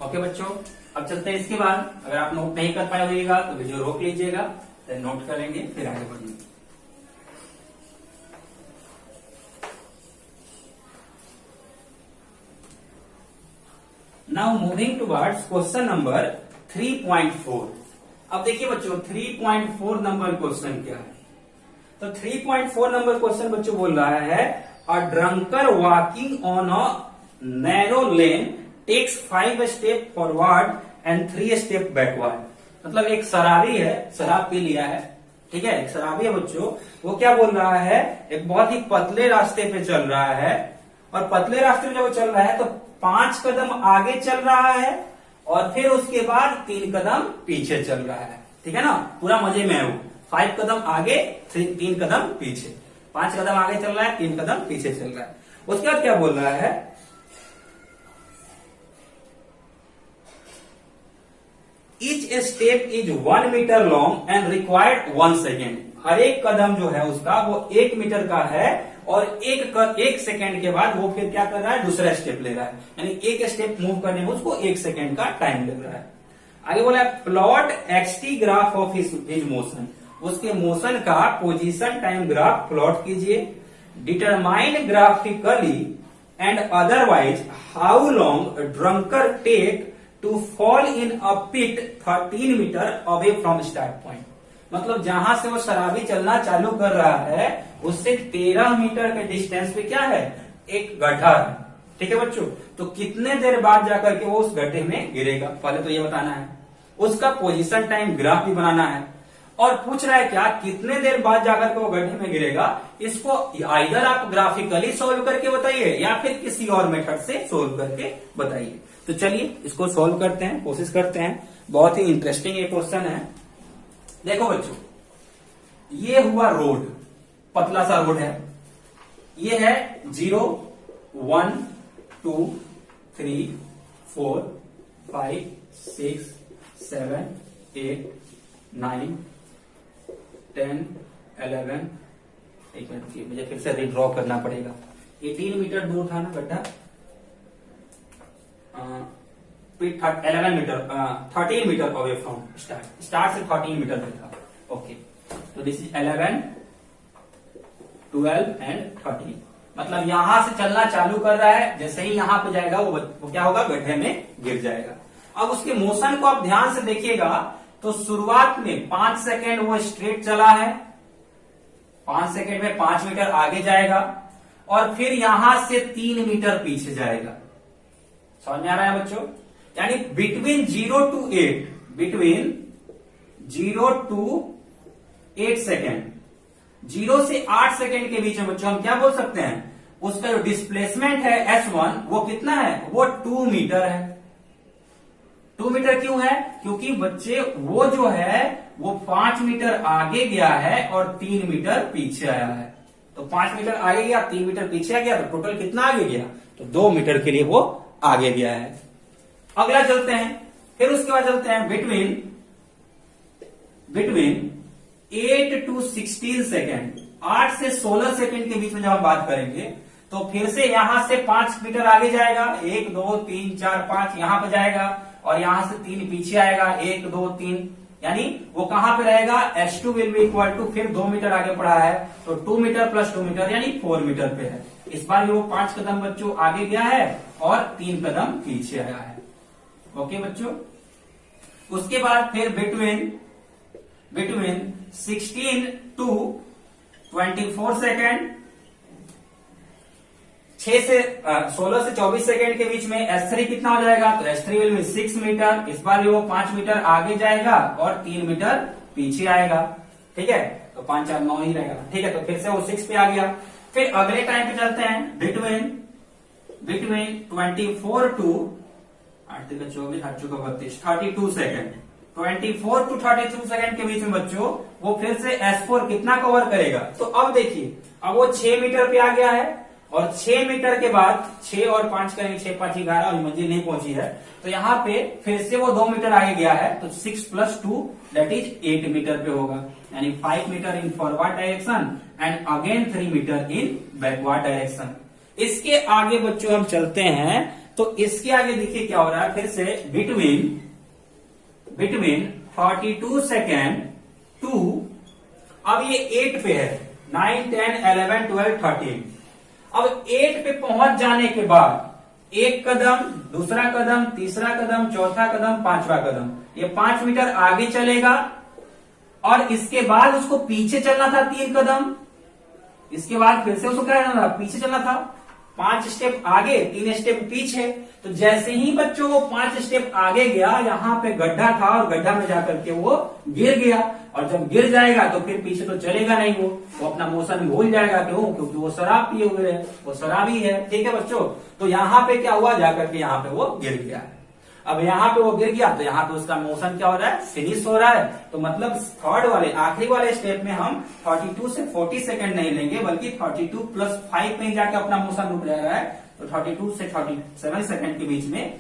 ओके बच्चों, अब चलते हैं इसके बाद। अगर आप नोट नहीं कर पाए होइएगा तो वीडियो रोक लीजिएगा, फिर नोट करेंगे, फिर आगे बढ़ेंगे। Now moving towards question number 3.4। अब देखिए बच्चों 3.4 नंबर क्वेश्चन क्या है। तो 3.4 नंबर क्वेश्चन बच्चों बोल रहा है, a drunkard walking on a narrow lane takes 5 step forward and 3 step backward. मतलब एक शराबी है, शराब पी लिया है, ठीक है, एक शराबी है बच्चों, वो क्या बोल रहा है, एक बहुत ही पतले रास्ते पे चल रहा है, और पतले रास्ते में जब वो चल रहा है तो 5 कदम आगे चल रहा है और फिर उसके बाद 3 कदम पीछे चल रहा है, ठीक है ना, पूरा मजे में है वो। 5 कदम आगे 3 कदम पीछे, 5 कदम आगे चल रहा है, 3 कदम पीछे चल रहा है। उसके बाद क्या बोल रहा है, each step is 1 metre long and required 1 second. हर एक कदम जो है उसका वो 1 मीटर का है और एक सेकेंड के बाद वो फिर क्या कर रहा है, दूसरा स्टेप ले रहा है, यानी एक स्टेप मूव करने में उसको 1 सेकेंड का टाइम लग रहा है। आगे बोला है plot x t graph of his motion. उसके मोशन का पोजीशन टाइम ग्राफ प्लॉट कीजिए। Determine graphically and otherwise how long drunkard take to fall in a pit 13 metre away from start point. मतलब जहां से वो शराबी चलना चालू कर रहा है उससे 13 मीटर के डिस्टेंस पे क्या है, एक गड्ढा है, ठीक है बच्चों। तो कितने देर बाद जाकर के वो उस गड्ढे में गिरेगा, पहले तो ये बताना है। उसका पोजीशन टाइम ग्राफ भी बनाना है और पूछ रहा है क्या, कितने देर बाद जाकर के वो गड्ढे में गिरेगा। इसको आइदर आप ग्राफिकली सोल्व करके बताइए या फिर किसी और मेथड से सोल्व करके बताइए। तो चलिए इसको सोल्व करते हैं, कोशिश करते हैं। बहुत ही इंटरेस्टिंग ये क्वेश्चन है। देखो बच्चों, ये हुआ रोड, पतला सा रोड है, ये है 0 1 2 3 4 5 6 7 8 9 10 11। एक मिनट, मुझे फिर से रीड्रॉ करना पड़ेगा। 18 मीटर दूर था ना गड्ढा, 11 metre 13 metre away from start से 13 मीटर पे था। ओके, तो दिस इज 11 12 एंड 13। मतलब यहां से चलना चालू कर रहा है, जैसे ही यहां पे जाएगा वो क्या होगा, गड्ढे में गिर जाएगा। अब उसके मोशन को आप ध्यान से देखिएगा तो शुरुआत में 5 सेकेंड वो स्ट्रेट चला है, 5 सेकेंड में 5 मीटर आगे जाएगा और फिर यहां से 3 मीटर पीछे जाएगा। समझ में आ रहा है बच्चों? यानी बिटवीन 0 to 8 सेकेंड, 0 से 8 सेकेंड के बीच में बच्चों हम क्या बोल सकते हैं, उसका जो डिस्प्लेसमेंट है S1 वो कितना है, वो 2 मीटर है। 2 मीटर क्यों है, क्योंकि बच्चे वो जो है वो 5 मीटर आगे गया है और 3 मीटर पीछे आया है। तो 5 मीटर आगे गया, 3 मीटर पीछे आ गया, तो टोटल कितना आगे गया, तो 2 मीटर के लिए वो आगे गया है। अगला चलते हैं, फिर उसके बाद चलते हैं बिटवीन 8 to 16 सेकेंड, 8 से 16 सेकेंड के बीच में जब हम बात करेंगे तो फिर से यहां से 5 मीटर आगे जाएगा, 1 2 3 4 5 यहां पे जाएगा और यहां से 3 पीछे आएगा, 1 2 3, यानी वो कहां पे रहेगा, S2 will be equal to, फिर 2 मीटर आगे पड़ा है तो 2 मीटर प्लस 2 मीटर यानी 4 मीटर पे है। इस बार भी वो 5 कदम बच्चों आगे गया है और 3 कदम पीछे आया है। ओके बच्चों, उसके बाद फिर बिटवीन 16 to 24 सेकेंड, 16 से 24 सेकेंड के बीच में S3 कितना हो जाएगा, तो S3 विल बी 6 मीटर। इस बार भी वो 5 मीटर आगे जाएगा और 3 मीटर पीछे आएगा, ठीक है, तो 5 4 9 ही रहेगा, ठीक है। तो फिर से वो 6 पे आ गया। फिर अगले टाइम पे चलते हैं between 24 to 8 24 8 32 32 second, 24 to 32 second के बीच में बच्चों वो फिर से S4 कितना कवर करेगा, तो अब देखिए, अब वो 6 मीटर पे आ गया है और 6 मीटर के बाद 6 और 5 करेंगे, 6 5 11 और मंजिल नहीं पहुंची है, तो यहाँ पे फिर से वो 2 मीटर आगे गया है, तो 6 + 2 दैट इज 8 मीटर पे होगा, यानी 5 metre in forward direction and again 3 metre in backward direction. इसके आगे बच्चों हम चलते हैं तो इसके आगे देखिए क्या हो रहा है, फिर से बिटवीन 42 सेकेंड टू, अब ये 8 पे है, 9 10 11 12 13। अब 8 पे पहुंच जाने के बाद एक कदम, दूसरा कदम, तीसरा कदम, चौथा कदम, पांचवा कदम, ये 5 मीटर आगे चलेगा और इसके बाद उसको पीछे चलना था 3 कदम, इसके बाद फिर से उसको क्या करना था, पीछे चलना था 5 स्टेप आगे 3 स्टेप पीछे। तो जैसे ही बच्चों वो 5 स्टेप आगे गया, यहाँ पे गड्ढा था और गड्ढा में जाकर के वो गिर गया, और जब गिर जाएगा तो फिर पीछे तो चलेगा नहीं, वो अपना मोशन भूल जाएगा। क्यों? क्योंकि वो शराब पिए हुए है, वो शराबी है। ठीक है बच्चों, तो यहाँ पे क्या हुआ, जाकर के यहाँ पे वो गिर गया। अब यहाँ पे वो गिर गया तो यहाँ पे उसका मोशन क्या हो रहा है, फिनिश हो रहा है। तो मतलब थर्ड वाले आखिरी वाले स्टेप में हम 32 से 40 सेकंड नहीं लेंगे, बल्कि 32 प्लस 5 में जाके अपना मोशन रुक रह रहा है। तो 32 से 37 सेकंड के बीच में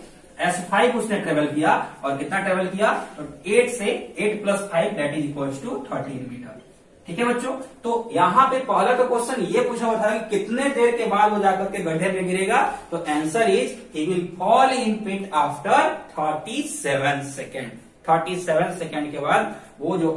S5 उसने ट्रेवल किया, और कितना ट्रेवल किया, तो 8 से 8 plus 5 that is equals to 13 metre. ठीक है बच्चों, तो यहाँ पे पहला तो क्वेश्चन ये पूछा हुआ था कि कितने देर के बाद वो जाकर के गड्ढे में गिरेगा। तो answer is he will fall in pit after 37 second. 37 second के बाद वो जो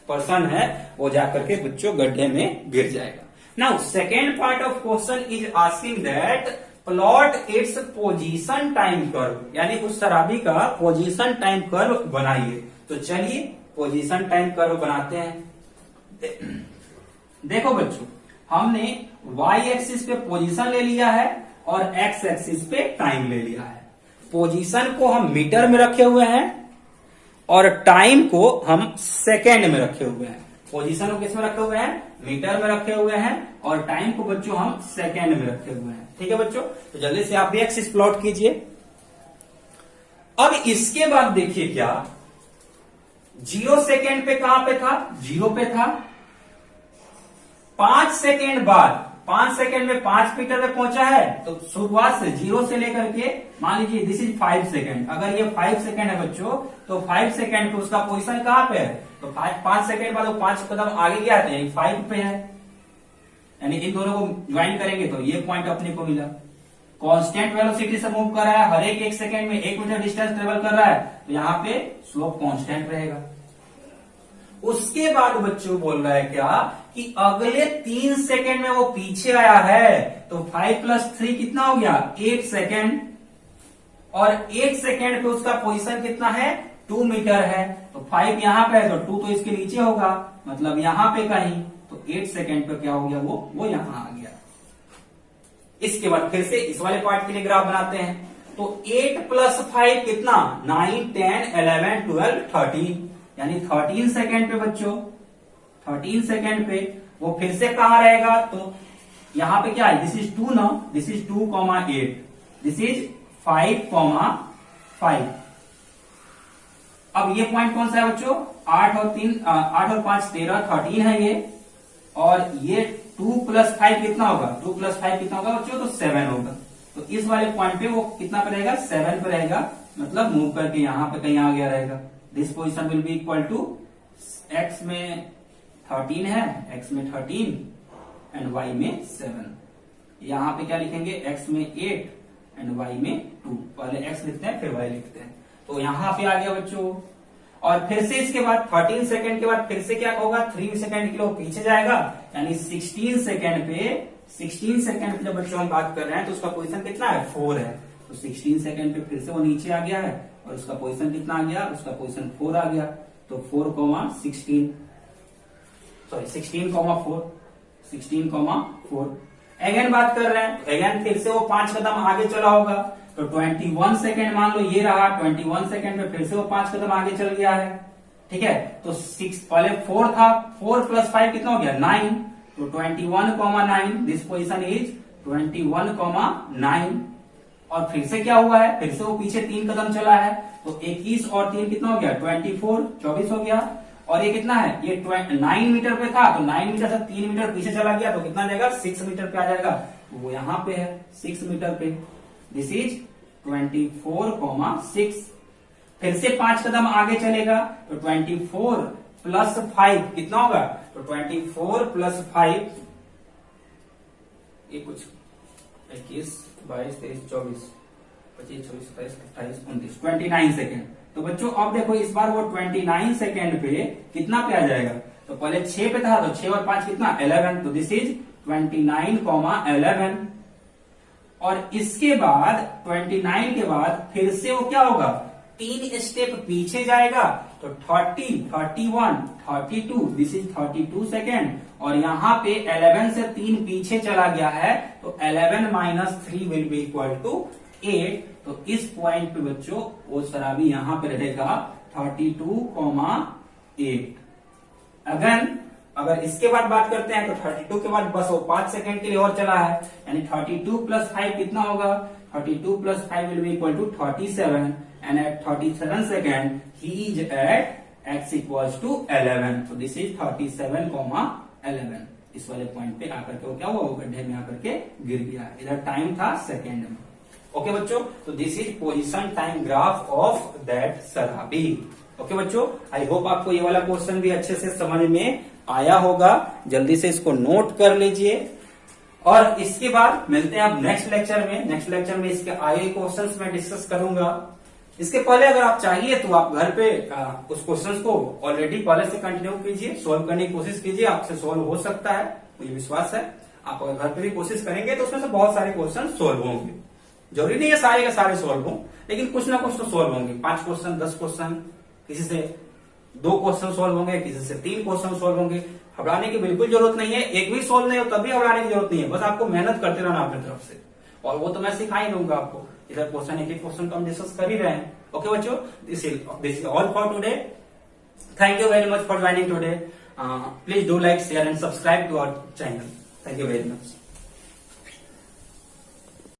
पर्सन है वो जाकर के बच्चों गड्ढे में गिर जाएगा। Now second part of question is asking that plot its position time curve, यानी उस शराबी का पोजीशन टाइम कर्व बनाइए। तो चलिए पोजीशन टाइम कर्व बनाते हैं। देखो बच्चों, हमने y एक्सिस पे पोजीशन ले लिया है और x एक्सिस पे टाइम ले लिया है। पोजीशन को हम मीटर में रखे हुए हैं और टाइम को हम सेकेंड में रखे हुए हैं। पोजीशन को किस में रखे हुए हैं, मीटर में रखे हुए हैं, और टाइम को बच्चों हम सेकेंड में रखे हुए हैं। ठीक है बच्चों, तो जल्दी से आप भी एक्सिस प्लॉट कीजिए। अब इसके बाद देखिए क्या 0 सेकेंड पे कहां पे था, 0 पे था। 5 सेकेंड बाद 5 सेकेंड में 5 मीटर पे पहुंचा है। तो शुरुआत से 0 से लेकर के मान लीजिए दिस इज 5 सेकेंड। अगर ये 5 सेकेंड है बच्चों, तो 5 सेकेंड पे उसका पोजीशन कहां पे है, तो 5 सेकेंड बाद वो 5 कदम आगे गया है, तो 5 पे है। यानी इन दोनों को ज्वाइन करेंगे तो ये पॉइंट अपने को मिला। कांस्टेंट वेलोसिटी से मूव कर रहा है, हर एक सेकेंड में 1 मीटर डिस्टेंस ट्रेवल कर रहा है, तो यहाँ पे स्लोप कांस्टेंट रहेगा। उसके बाद बच्चों बोल रहा है क्या कि अगले 3 सेकेंड में वो पीछे आया है, तो 5 प्लस 3 कितना हो गया, 8 सेकेंड, और 8 सेकेंड पे उसका पोजीशन कितना है, 2 मीटर है। तो 5 यहां पे है तो 2 तो इसके नीचे होगा, मतलब यहां पे कहीं, तो 8 सेकेंड पे क्या हो गया, वो यहां आ गया। इसके बाद फिर से इस वाले पार्ट के लिए ग्राफ बनाते हैं। तो 8 प्लस 5 कितना, 9, 10, 11, 12, 13, यानी 13 सेकेंड पे बच्चों, 13 सेकेंड पे वो फिर से कहां रहेगा, तो यहां पे क्या है, दिस इज 2 ना, दिस इज 2,8, दिस इज 5,5। अब ये पॉइंट कौन सा है बच्चों, 8 और 5 13, 13 है ये, और ये 2 प्लस 5 कितना होगा, 2 प्लस 5 कितना होगा बच्चों, तो 7 होगा। तो इस वाले पॉइंट पे वो कितना पे रहेगा, 7 पे रहेगा, मतलब मूव करके यहां पे कहीं आ गया रहेगा। This position will be equal to x में 13 है, x में 13 एंड y में 7। यहां पे क्या लिखेंगे, x में 8 एंड y में 2। पहले x लिखते हैं फिर y लिखते हैं। तो यहां पे आ गया बच्चों। और फिर से इसके बाद 13 सेकेंड के बाद फिर से क्या होगा, 3 सेकेंड के लिए पीछे जाएगा, यानी 16 सेकेंड पे जब बच्चों हम बात कर रहे हैं तो उसका पोजीशन कितना है, 4 है। तो 16 सेकेंड पे फिर से वो नीचे आ गया है, और उसका पोजीशन कितना आ गया, उसका पोजीशन 4 आ गया। तो 4,16, सॉरी 16,4 अगेन बात कर रहे हैं, तो अगेन फिर से वो 5 कदम आगे चला होगा। तो 21 सेकेंड मान लो ये रहा, 21 सेकेंड में फिर से वो 5 कदम आगे चल गया है। ठीक है, तो 6 पहले 4 था, 4 प्लस 5 कितना हो गया, 9। तो 21,9, दिस पोजीशन इज 21,9। और फिर से क्या हुआ है, फिर से वो पीछे 3 कदम चला है, तो 21 और 3 कितना हो गया, 24 हो गया। और ये कितना है, ये 9 मीटर पे था, तो 9 मीटर से 3 मीटर पीछे चला गया, तो कितना जाएगा, 6 मीटर पे आ जाएगा। वो यहां पे है 6 मीटर पे, दिस इज 24,6। फिर से 5 कदम आगे चलेगा, तो 24 प्लस 5 कितना होगा, तो 24 प्लस 5, ये कुछ 21, 22, 23, 24, 25, 26, 27, 28, 29, 29 सेकेंड। तो बच्चों अब देखो इस बार वो 29 सेकेंड पे कितना पे आ जाएगा, तो पहले 6 पे था, तो 6 और 5 कितना, 11। तो दिस इज 29,11। और इसके बाद 29 के बाद फिर से वो क्या होगा, 3 स्टेप पीछे जाएगा तो 30, 31, 32, दिस इज 32 सेकेंड, और यहाँ पे 11 से 3 पीछे चला गया है तो 11 minus 3 will be equal to 8। तो इस पॉइंट पे बच्चों वो शराबी यहाँ पे रहेगा 32,8। अगर इसके बाद बात करते हैं तो 32 के बाद बस वो 5 सेकंड के लिए और चला है, यानी 32 प्लस 5 कितना होगा, 32 plus 5 will be equal to 37, and at 37 second he is at x equals to 11। तो दिस इज 37,11। इस वाले पॉइंट पे आकर के वो क्या हुआ, वो गड्ढे में आकर के गिर गया। इधर टाइम था सेकेंड में। ओके बच्चों, तो this is position time graph of that शराबी। ओके बच्चों, आई होप आपको ये वाला क्वेश्चन भी अच्छे से समझ में आया होगा। जल्दी से इसको नोट कर लीजिए, और इसके बाद मिलते हैं अब नेक्स्ट लेक्चर में। नेक्स्ट लेक्चर में इसके आगे क्वेश्चंस मैं डिस्कस करूंगा। इसके पहले अगर आप चाहिए तो आप घर पे उस क्वेश्चंस को ऑलरेडी पहले से कंटिन्यू कीजिए, सोल्व करने की कोशिश कीजिए, आपसे सोल्व हो सकता है, मुझे विश्वास है। आप अगर घर पे भी कोशिश करेंगे तो उसमें से बहुत सारे क्वेश्चन सोल्व होंगे। जरूरी नहीं है सारे के सारे सोल्व हों, लेकिन कुछ ना कुछ तो सोल्व होंगे। 5 क्वेश्चन, 10 क्वेश्चन, किसी से 2 क्वेश्चन सोल्व होंगे, किसी से 3 क्वेश्चन सोल्व होंगे। घबराने की बिल्कुल जरूरत नहीं है, एक भी सोल्व नहीं हो तब भी घबराने की जरूरत नहीं है। बस आपको मेहनत करते रहना अपनी तरफ से, और वो तो मैं सिखा ही दूंगा आपको। इधर क्वेश्चन एक क्वेश्चन तो हम डिस्कस कर ही रहे हैं। ओके बच्चों, this is all for today. Thank you very much for joining today. Please do like, share and subscribe to our channel. Thank you very much.